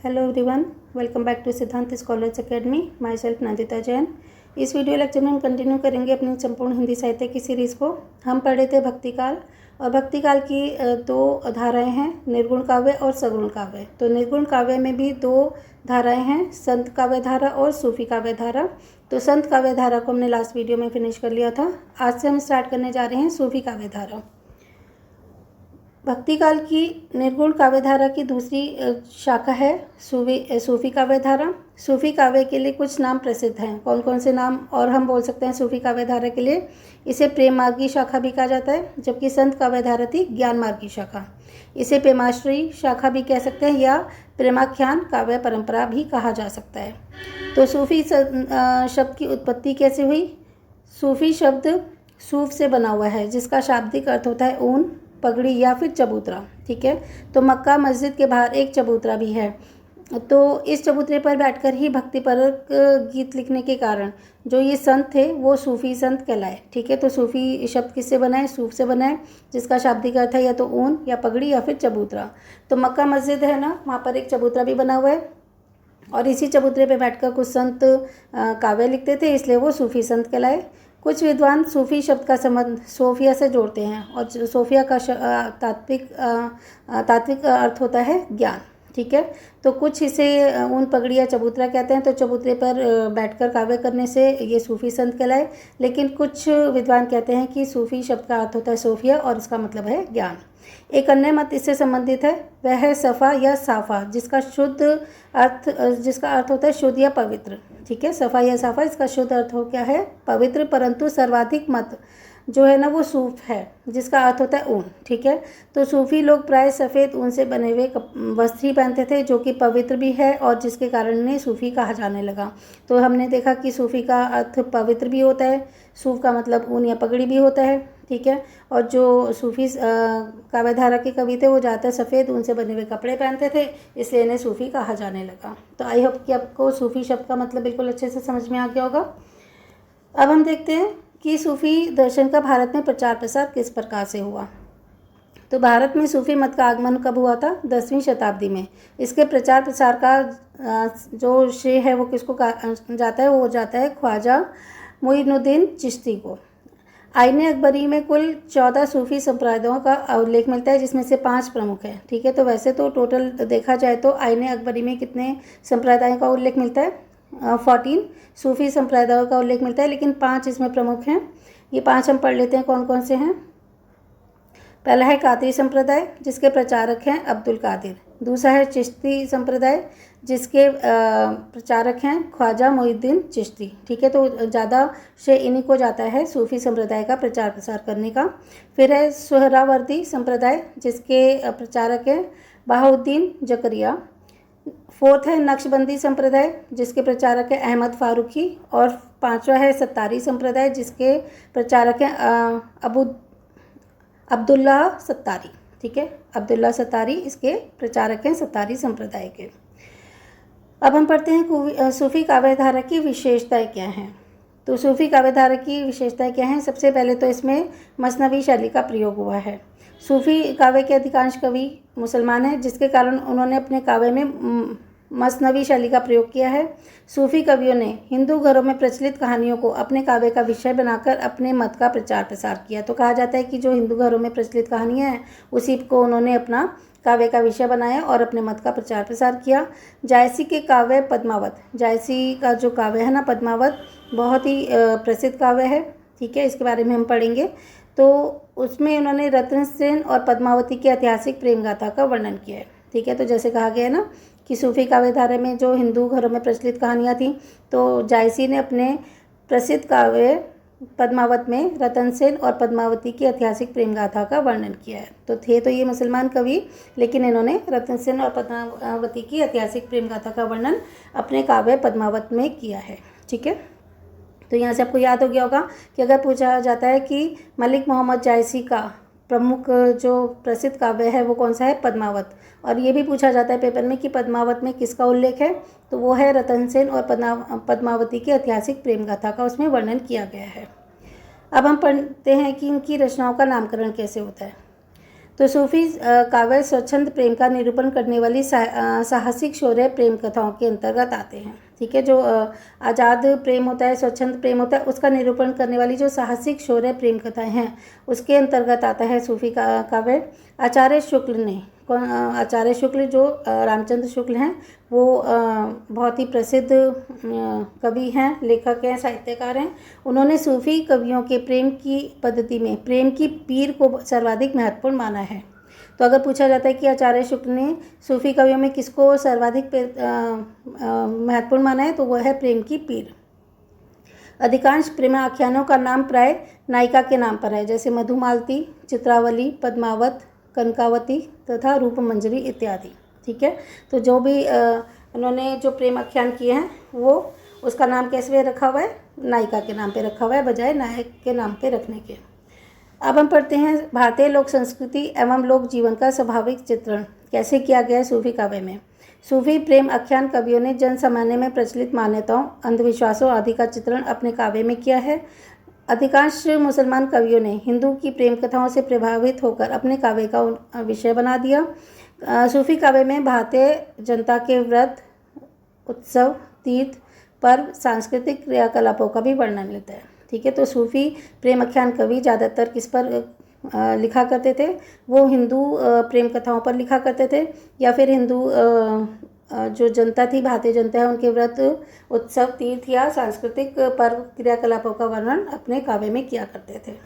Hello everyone, welcome back to Siddhant scholars academy. Myself Nandita Jain. इस video lecture में हम continue करेंगे अपनी संपूर्ण हिंदी साहित्य की सीरीज़ को। हम पढ़े थे भक्तिकाल, और भक्तिकाल की दो धाराएं हैं, निर्गुण काव्य और सगुण काव्य। तो निर्गुण काव्य में भी दो धाराएं हैं, संत काव्य धारा और सूफी काव्य धारा। तो संत काव्य धारा को हमने लास्ट वीडियो में फिनिश कर लिया था। आज से हम स्टार्ट करने जा रहे हैं सूफी काव्य धारा। भक्तिकाल की निर्गुण काव्य धारा की दूसरी शाखा है सूफी काव्य धारा। सूफी काव्य के लिए कुछ नाम प्रसिद्ध हैं। कौन कौन से नाम और हम बोल सकते हैं सूफी काव्य धारा के लिए? इसे प्रेम मार्ग की शाखा भी कहा जाता है, जबकि संत काव्य धारा थी ज्ञान मार्ग की शाखा। इसे प्रेमाश्रयी शाखा भी कह सकते हैं, या प्रेमाख्यान काव्य परंपरा भी कहा जा सकता है। तो सूफी शब्द की उत्पत्ति कैसे हुई? सूफी शब्द सूफ से बना हुआ है, जिसका शाब्दिक अर्थ होता है ऊन, पगड़ी या फिर चबूतरा। ठीक है, तो मक्का मस्जिद के बाहर एक चबूतरा भी है। तो इस चबूतरे पर बैठकर ही भक्तिपरक गीत लिखने के कारण जो ये संत थे वो सूफी संत कहलाए। ठीक है, तो सूफी शब्द किससे बना है? सूफ से बना है, जिसका शाब्दिक अर्थ है या तो ऊन या पगड़ी या फिर चबूतरा। तो मक्का मस्जिद है ना, वहाँ पर एक चबूतरा भी बना हुआ है, और इसी चबूतरे पर बैठकर कुछ संत काव्य लिखते थे, इसलिए वो सूफी संत कहलाए। कुछ विद्वान सूफी शब्द का संबंध सोफिया से जोड़ते हैं, और सोफिया का तात्विक अर्थ होता है ज्ञान। ठीक है, तो कुछ इसे ऊन, पगड़ी या चबूतरा कहते हैं। तो चबूतरे पर बैठकर काव्य करने से ये सूफी संत कहलाए। लेकिन कुछ विद्वान कहते हैं कि सूफी शब्द का अर्थ होता है सोफिया, और इसका मतलब है ज्ञान। एक अन्य मत इससे संबंधित है, वह है सफ़ा या साफ़ा, जिसका अर्थ होता है शुद्ध या पवित्र। ठीक है, सफ़ा या साफ़ा, इसका शुद्ध अर्थ हो क्या है? पवित्र। परंतु सर्वाधिक मत जो है ना वो सूफ है, जिसका अर्थ होता है ऊन। ठीक है, तो सूफी लोग प्राय सफ़ेद ऊन से बने हुए वस्त्र ही पहनते थे, जो कि पवित्र भी है और जिसके कारण इन्हें सूफी कहा जाने लगा। तो हमने देखा कि सूफी का अर्थ पवित्र भी होता है, सूफ का मतलब ऊन या पगड़ी भी होता है। ठीक है, और जो सूफी काव्य धारा के कवि थे वो ज़्यादातर सफ़ेद ऊन से बने हुए कपड़े पहनते थे, इसलिए इन्हें सूफी कहा जाने लगा। तो आई होप कि आपको सूफी शब्द का मतलब बिल्कुल अच्छे से समझ में आ गया होगा। अब हम देखते हैं कि सूफी दर्शन का भारत में प्रचार प्रसार किस प्रकार से हुआ। तो भारत में सूफी मत का आगमन कब हुआ था? 10वीं शताब्दी में। इसके प्रचार प्रसार का जो श्रेय है वो किसको जाता है? वो जाता है ख्वाजा मुइनुद्दीन चिश्ती को। आईने अकबरी में कुल 14 सूफी संप्रदायों का उल्लेख मिलता है, जिसमें से 5 प्रमुख हैं। ठीक है, तो वैसे तो टोटल देखा जाए तो आईने अकबरी में कितने संप्रदायों का उल्लेख मिलता है? 14 सूफी संप्रदायों का उल्लेख मिलता है, लेकिन 5 इसमें प्रमुख हैं। ये 5 हम पढ़ लेते हैं कौन कौन से हैं। पहला है कादरी संप्रदाय, जिसके प्रचारक हैं अब्दुल कादिर। दूसरा है चिश्ती संप्रदाय, जिसके प्रचारक हैं ख्वाजा मुइनुद्दीन चिश्ती। ठीक है, तो ज़्यादा श्रेय इन्हीं को जाता है सूफी संप्रदाय का प्रचार प्रसार करने का। फिर है सुहरावर्दी संप्रदाय, जिसके प्रचारक हैं बहाउद्दीन जकरिया। फोर्थ है नक्शबंदी संप्रदाय, जिसके प्रचारक है अहमद फारूकी। और 5वां है सत्तारी संप्रदाय, जिसके प्रचारक हैं अब्दुल्ला सत्तारी। ठीक है, अब्दुल्ला सत्तारी इसके प्रचारक हैं सत्तारी संप्रदाय के। अब हम पढ़ते हैं सूफी काव्य धारा की विशेषताएं क्या हैं। तो सूफी काव्य धारा की विशेषताएं क्या हैं? सबसे पहले तो इसमें मसनवी शैली का प्रयोग हुआ है। सूफी काव्य के अधिकांश कवि मुसलमान हैं, जिसके कारण उन्होंने अपने काव्य में मसनवी शैली का प्रयोग किया है। सूफी कवियों ने हिंदू घरों में प्रचलित कहानियों को अपने काव्य का विषय बनाकर अपने मत का प्रचार प्रसार किया। तो कहा जाता है कि जो हिंदू घरों में प्रचलित कहानियाँ हैं उसी को उन्होंने अपना काव्य का विषय बनाया और अपने मत का प्रचार प्रसार किया। जायसी के काव्य पद्मावत, जायसी का जो काव्य है ना पद्मावत, बहुत ही प्रसिद्ध काव्य है। ठीक है, इसके बारे में हम पढ़ेंगे। तो उसमें उन्होंने रतन सेन और पद्मावती की ऐतिहासिक प्रेम गाथा का वर्णन किया है। ठीक है, तो जैसे कहा गया है ना कि सूफी काव्य धारा में जो हिंदू घरों में प्रचलित कहानियाँ थीं, तो जायसी ने अपने प्रसिद्ध काव्य पद्मावत में रतन सेन और पद्मावती की ऐतिहासिक प्रेम गाथा का वर्णन किया है। तो थे तो ये मुसलमान कवि, लेकिन इन्होंने रतन सेन और पद्मावती की ऐतिहासिक प्रेम गाथा का वर्णन अपने काव्य पद्मावत में किया है। ठीक है, तो यहाँ से आपको याद हो गया होगा कि अगर पूछा जाता है कि मलिक मोहम्मद जायसी का प्रमुख जो प्रसिद्ध काव्य है वो कौन सा है? पद्मावत। और ये भी पूछा जाता है पेपर में कि पद्मावत में किसका उल्लेख है? तो वो है रतन सेन और पद्मावती की ऐतिहासिक प्रेम गाथा का उसमें वर्णन किया गया है। अब हम पढ़ते हैं कि इनकी रचनाओं का नामकरण कैसे होता है। तो सूफी काव्य स्वच्छंद प्रेम का निरूपण करने वाली साहसिक शौर्य प्रेम कथाओं के अंतर्गत आते हैं। ठीक है, जो आज़ाद प्रेम होता है, स्वच्छंद प्रेम होता है, उसका निरूपण करने वाली जो साहसिक शौर्य प्रेम कथाएं हैं उसके अंतर्गत आता है सूफी काव्य। आचार्य शुक्ल ने आचार्य शुक्ल जो रामचंद्र शुक्ल हैं वो बहुत ही प्रसिद्ध कवि हैं, लेखक हैं, साहित्यकार हैं। उन्होंने सूफी कवियों के प्रेम की पद्धति में प्रेम की पीर को सर्वाधिक महत्वपूर्ण माना है। तो अगर पूछा जाता है कि आचार्य शुक्ल ने सूफी कवियों में किसको सर्वाधिक महत्वपूर्ण माना है, तो वह है प्रेम की पीर। अधिकांश प्रेम आख्यानों का नाम प्राय नायिका के नाम पर है, जैसे मधुमालती, चित्रावली, पद्मावत, कनकावती तथा रूपमंजरी इत्यादि। ठीक है, तो जो भी उन्होंने जो प्रेम आख्यान किए हैं वो उसका नाम कैसे रखा हुआ है, नायिका के नाम पे रखा हुआ है बजाय नायक के नाम पे रखने के। अब हम पढ़ते हैं भारतीय लोक संस्कृति एवं लोक जीवन का स्वाभाविक चित्रण कैसे किया गया है सूफी काव्य में। सूफी प्रेम आख्यान कवियों ने जन सामान्य में प्रचलित मान्यताओं, अंधविश्वासों आदि का चित्रण अपने काव्य में किया है। अधिकांश मुसलमान कवियों ने हिंदू की प्रेम कथाओं से प्रभावित होकर अपने काव्य का विषय बना दिया। सूफी काव्य में भारतीय जनता के व्रत, उत्सव, तीर्थ, पर्व, सांस्कृतिक क्रियाकलापों का भी वर्णन मिलता है। ठीक है, तो सूफी प्रेम आख्यान कवि ज़्यादातर किस पर लिखा करते थे, वो हिंदू प्रेम कथाओं पर लिखा करते थे या फिर हिंदू जो जनता थी, भारतीय जनता है, उनके व्रत, उत्सव, तीर्थ या सांस्कृतिक पर्व क्रियाकलापों का वर्णन अपने काव्य में किया करते थे।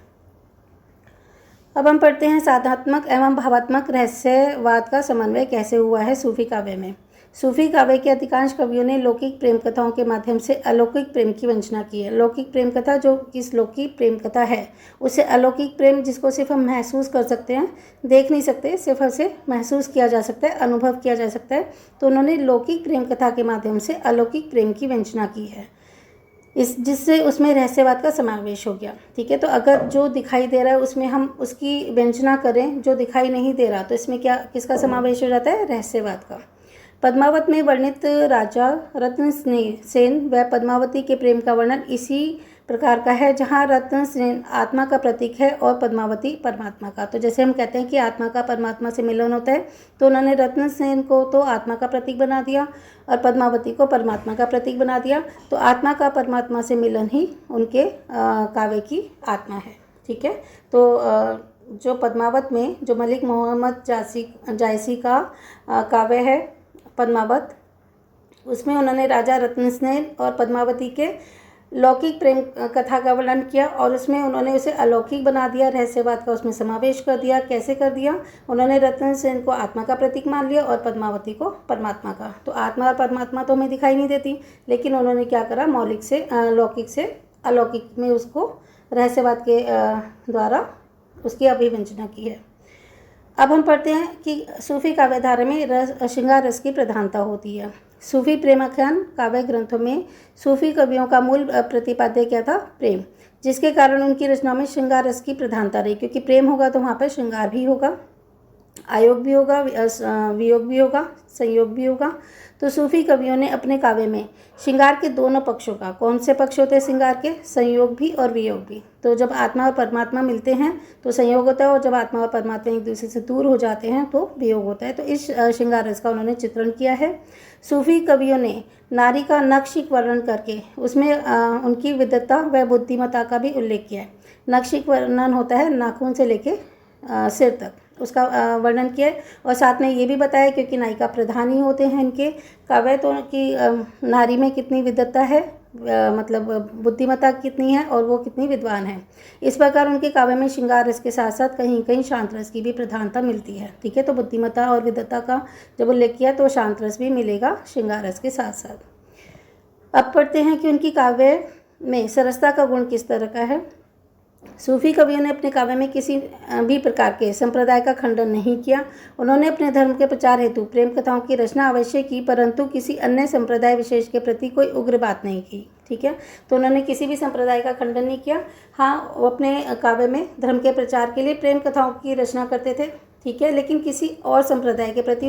अब हम पढ़ते हैं साधात्मक एवं भावात्मक रहस्यवाद का समन्वय कैसे हुआ है सूफी काव्य में। सूफी काव्य के अधिकांश कवियों ने लौकिक प्रेम कथाओं के माध्यम से अलौकिक प्रेम की वंचना की है। लौकिक प्रेम कथा जो किस लौकिक प्रेम कथा है, उससे अलौकिक प्रेम जिसको सिर्फ हम महसूस कर सकते हैं, देख नहीं सकते, सिर्फ उसे महसूस किया जा सकता है, अनुभव किया जा सकता है, तो उन्होंने लौकिक प्रेम कथा के माध्यम से अलौकिक प्रेम की वंचना की है, जिससे उसमें रहस्यवाद का समावेश हो गया। ठीक है, तो अगर जो दिखाई दे रहा है उसमें हम उसकी वंचना करें, जो दिखाई नहीं दे रहा, तो इसमें क्या किसका समावेश हो जाता है, रहस्यवाद का। पद्मावत में वर्णित राजा रत्न सेन व पद्मावती के प्रेम का वर्णन इसी प्रकार का है, जहाँ रत्न सेन आत्मा का प्रतीक है और पद्मावती परमात्मा का। तो जैसे हम कहते हैं कि आत्मा का परमात्मा से मिलन होता है, तो उन्होंने रत्न सेन को तो आत्मा का प्रतीक बना दिया और पद्मावती को परमात्मा का प्रतीक बना दिया। तो आत्मा का परमात्मा से मिलन ही उनके काव्य की आत्मा है। ठीक है, तो जो पद्मावत में जो मलिक मोहम्मद जायसी का काव्य है पद्मावत, उसमें उन्होंने राजा रत्नसेन और पद्मावती के लौकिक प्रेम कथा का वर्णन किया और उसमें उन्होंने उसे अलौकिक बना दिया, रहस्यवाद का उसमें समावेश कर दिया। कैसे कर दिया, उन्होंने रत्नसेन को आत्मा का प्रतीक मान लिया और पद्मावती को परमात्मा का। तो आत्मा और परमात्मा तो हमें दिखाई नहीं देती, लेकिन उन्होंने क्या करा, मौलिक से लौकिक से अलौकिक में उसको रहस्यवाद के द्वारा उसकी अभिव्यंजना की है। अब हम पढ़ते हैं कि सूफी काव्यधारा में श्रृंगार रस की प्रधानता होती है। सूफी प्रेमाख्यान काव्य ग्रंथों में सूफी कवियों का मूल प्रतिपाद्य क्या था, प्रेम, जिसके कारण उनकी रचना में श्रृंगार रस की प्रधानता रही, क्योंकि प्रेम होगा तो वहाँ पर श्रृंगार भी होगा, आयोग भी होगा, वियोग भी होगा, संयोग भी होगा। तो सूफी कवियों ने अपने काव्य में श्रृंगार के दोनों पक्षों का, कौन से पक्ष होते हैं श्रृंगार के, संयोग भी और वियोग भी। तो जब आत्मा और परमात्मा मिलते हैं तो संयोग होता है और जब आत्मा और परमात्मा एक दूसरे से दूर हो जाते हैं तो वियोग होता है। तो इस श्रृंगार रस का उन्होंने चित्रण किया है। सूफी कवियों ने नारी का नक्शिक वर्णन करके उसमें उनकी विद्वता व बुद्धिमत्ता का भी उल्लेख किया है। नक्शिक वर्णन होता है नाखून से लेके सिर तक, उसका वर्णन किया है और साथ में ये भी बताया, क्योंकि नायिका प्रधान ही होते हैं इनके काव्य, तो कि नारी में कितनी विद्वता है, मतलब बुद्धिमत्ता कितनी है और वो कितनी विद्वान है। इस प्रकार उनके काव्य में श्रृंगार रस के साथ साथ कहीं कहीं शांत रस की भी प्रधानता मिलती है। ठीक है, तो बुद्धिमत्ता और विद्वता का जब उल्लेख किया तो शांत रस भी मिलेगा श्रृंगार रस के साथ साथ। अब पढ़ते हैं कि उनकी काव्य में सरसता का गुण किस तरह का है। सूफी कवियों ने अपने काव्य में किसी भी प्रकार के संप्रदाय का खंडन नहीं किया। उन्होंने अपने धर्म के प्रचार हेतु प्रेम कथाओं की रचना अवश्य की, परंतु किसी अन्य संप्रदाय विशेष के प्रति कोई उग्र बात नहीं की। ठीक है, तो उन्होंने किसी भी संप्रदाय का खंडन नहीं किया। हाँ, वो अपने काव्य में धर्म के प्रचार के लिए प्रेम कथाओं की रचना करते थे। ठीक है, लेकिन किसी और संप्रदाय के प्रति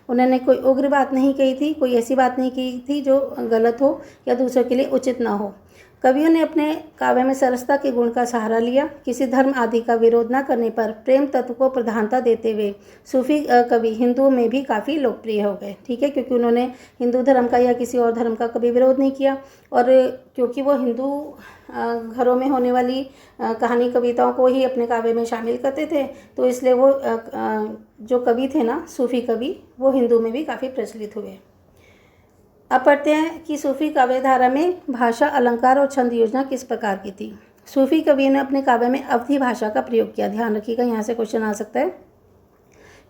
उन्होंने कोई उग्र बात नहीं कही थी, कोई ऐसी बात नहीं की थी जो गलत हो या दूसरों के लिए उचित ना हो। कवियों ने अपने काव्य में सरसता के गुण का सहारा लिया। किसी धर्म आदि का विरोध न करने पर प्रेम तत्व को प्रधानता देते हुए सूफी कवि हिंदुओं में भी काफ़ी लोकप्रिय हो गए। ठीक है, क्योंकि उन्होंने हिंदू धर्म का या किसी और धर्म का कभी विरोध नहीं किया, और क्योंकि वो हिंदू घरों में होने वाली कहानी कविताओं को ही अपने काव्य में शामिल करते थे, तो इसलिए वो जो कवि थे ना, सूफी कवि, वो हिंदू में भी काफ़ी प्रचलित हुए। अब पढ़ते हैं कि सूफी काव्य धारा में भाषा, अलंकार और छंद योजना किस प्रकार की थी। सूफी कवियों ने अपने काव्य में अवधी भाषा का प्रयोग किया। ध्यान रखिएगा, यहाँ से क्वेश्चन आ सकता है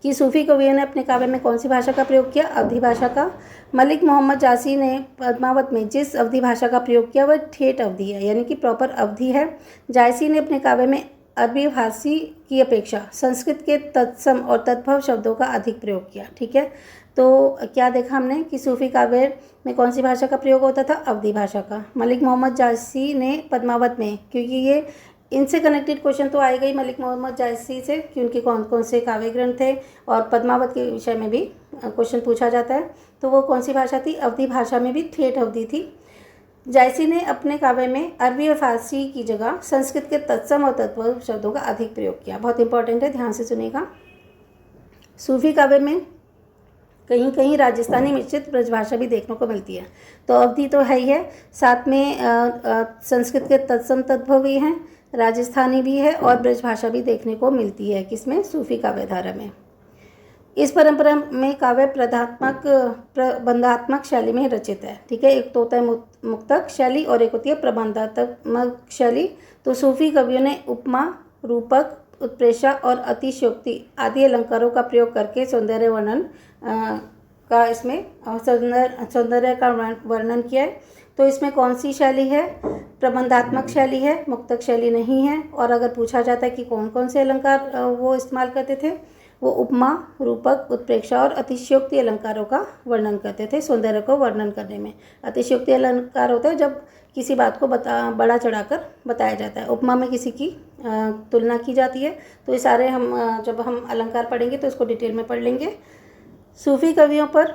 कि सूफी कवियों ने अपने काव्य में कौन सी भाषा का प्रयोग किया? अवधी भाषा का। मलिक मोहम्मद जासी ने पद्मावत में जिस अवधी भाषा का प्रयोग किया वह ठेठ अवधी है, यानी कि प्रॉपर अवधी है। जायसी ने अपने काव्य में अरबी फारसी की अपेक्षा संस्कृत के तत्सम और तद्भव शब्दों का अधिक प्रयोग किया। ठीक है, तो क्या देखा हमने कि सूफी काव्य में कौन सी भाषा का प्रयोग होता था? अवधी भाषा का। मलिक मोहम्मद जायसी ने पद्मावत में, क्योंकि ये इनसे कनेक्टेड क्वेश्चन तो आएगा ही मलिक मोहम्मद जायसी से कि उनके कौन कौन से काव्य ग्रंथ थे, और पद्मावत के विषय में भी क्वेश्चन पूछा जाता है। तो वो कौन सी भाषा थी? अवधी भाषा में भी ठेठ अवधी थी। जायसी ने अपने काव्य में अरबी और फारसी की जगह संस्कृत के तत्सम और तत्व शब्दों का अधिक प्रयोग किया। बहुत इंपॉर्टेंट है, ध्यान से सुनिएगा। सूफी काव्य में कहीं कहीं राजस्थानी मिश्रित ब्रजभाषा भी देखने को मिलती है। तो अवधि तो है ही है, साथ में संस्कृत के तत्सम तद्भव भी हैं, राजस्थानी भी है, और ब्रजभाषा भी देखने को मिलती है। किसमें? सूफी काव्य धारा में। इस परंपरा में काव्य प्रबंधात्मक शैली में रचित है। ठीक है, एक तो होता है मुक्तक शैली और एक होती है प्रबंधात्मक शैली। तो सूफी कवियों ने उपमा, रूपक, उत्प्रेक्षा और अतिशयोक्ति आदि अलंकारों का प्रयोग करके सौंदर्य वर्णन का इसमें सौंदर्य का वर्णन किया है। तो इसमें कौन सी शैली है? प्रबंधात्मक शैली है, मुक्तक शैली नहीं है। और अगर पूछा जाता है कि कौन कौन से अलंकार वो इस्तेमाल करते थे, वो उपमा, रूपक, उत्प्रेक्षा और अतिशयोक्ति अलंकारों का वर्णन करते थे सौंदर्य को वर्णन करने में। अतिशयोक्ति अलंकार होता है जब किसी बात को बड़ा चढ़ाकर बताया जाता है। उपमा में किसी की तुलना की जाती है। तो ये सारे हम जब हम अलंकार पढ़ेंगे तो इसको डिटेल में पढ़ लेंगे। सूफी कवियों पर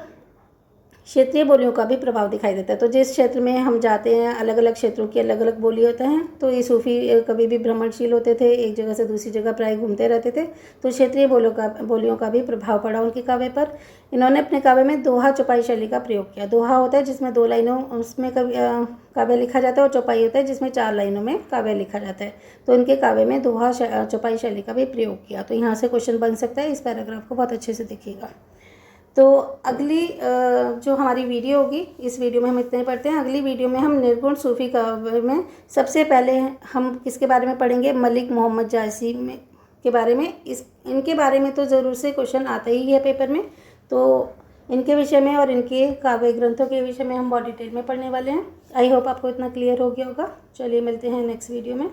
क्षेत्रीय बोलियों का भी प्रभाव दिखाई देता है। तो जिस क्षेत्र में हम जाते हैं, अलग अलग क्षेत्रों की अलग अलग बोली होते हैं। तो ये सूफी कवि भी भ्रमणशील होते थे, एक जगह से दूसरी जगह प्राय घूमते रहते थे। तो क्षेत्रीय बोलियों का भी प्रभाव पड़ा उनके काव्य पर। इन्होंने अपने काव्य में दोहा चौपाई शैली का प्रयोग किया। दोहा होता है जिसमें 2 लाइनों उसमें काव्य लिखा जाता है, और चौपाई होता है जिसमें 4 लाइनों में काव्य लिखा जाता है। तो इनके काव्य में दोहा चौपाई शैली का भी प्रयोग किया। तो यहाँ से क्वेश्चन बन सकता है। इस पैराग्राफ को बहुत अच्छे से देखिएगा। तो अगली जो हमारी वीडियो होगी, इस वीडियो में हम इतने पढ़ते हैं। अगली वीडियो में हम निर्गुण सूफी काव्य में सबसे पहले हम किसके बारे में पढ़ेंगे? मलिक मोहम्मद जायसी के बारे में। इनके बारे में तो ज़रूर से क्वेश्चन आता ही है पेपर में। तो इनके विषय में और इनके काव्य ग्रंथों के विषय में हम बहुत डिटेल में पढ़ने वाले हैं। आई होप आपको इतना क्लियर हो गया होगा। चलिए मिलते हैं नेक्स्ट वीडियो में।